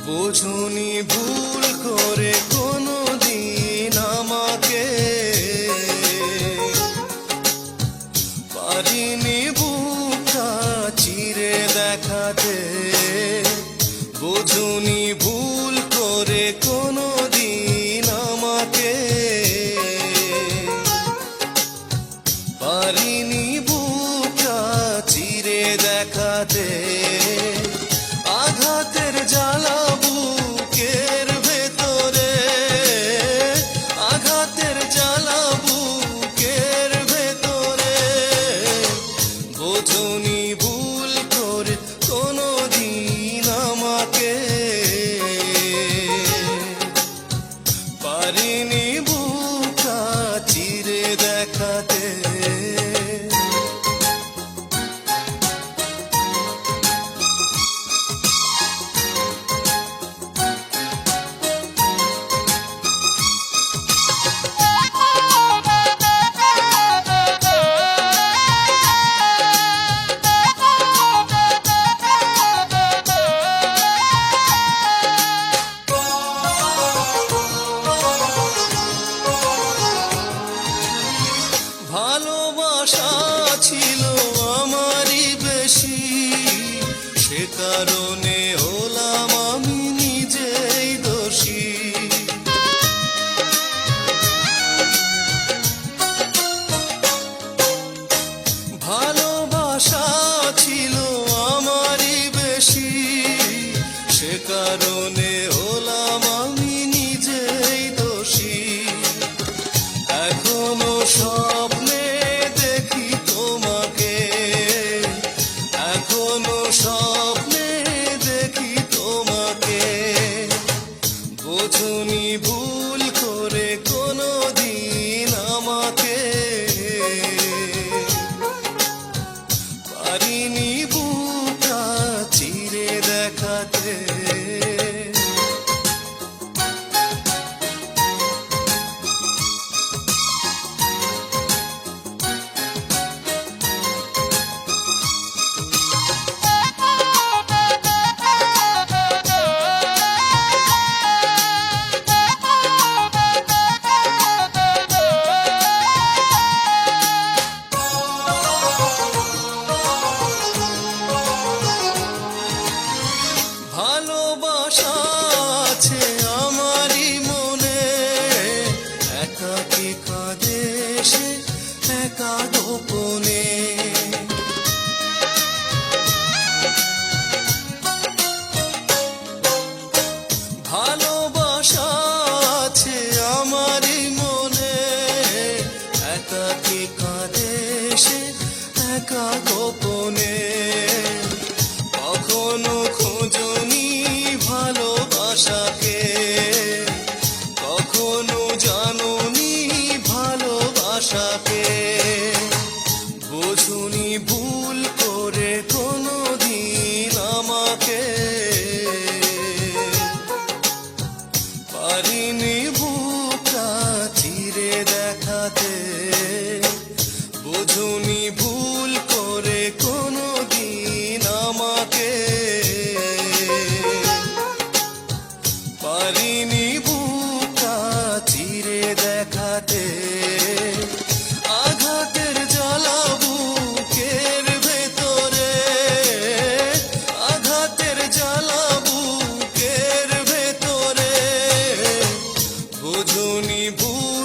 বোঝনি ভুল করে কোনো দিন আমাকে, পারিনি বুকটা চিরে দেখাতে। বোঝনি ভুল করে কোনো দিন আমাকে, পারিনি বুকটা চিরে দেখাতে। আঘাতের জ্বালা বুকের ভেতরে, আঘাতের জ্বালা বুকের ভেতরে। বোঝনি ভুল করে কোনো দিন আমাকে, পারিনি বুকটা চিরে দেখাতে। ভালোবাসা ছিল আমারই বেশি, সে কারণে হলাম আমি নিজেই দোষী। ভালোবাসা ছিল আমারই বেশি, সে কারণে হলাম আমি নিজেই দোষী। এখনো স্বপ্নে দেখি তোমাকে, এখনো স্বপ্নে দেখি তোমাকে। বোঝনি ভুল করে কোনো দিন আমাকে, পারিনি বুকটা চিরে দেখাতে। ভালোবাসা আছে আমারই মনে, একাকী কাঁদে সে একা গোপনে। ভালোবাসা আছে আমারই মনে, একাকী কাঁদে সে একা গোপনে। কখনো খোঁজনি ভালোবাসাকে, কখনো জানোনি ভালোবাসাকে। বোঝনি ভুল করে কোনো দিন আমাকে, পারিনি বুকটা চিরে দেখাতে। বোঝনি ভুল করে কোনো দিন আমাকে, পারিনি বুকটা চিরে দেখাতে। আঘাতের জ্বালা বুকের ভেতরে, আঘাতের জ্বালা বুকের ভেতরে। বোঝনি ভুল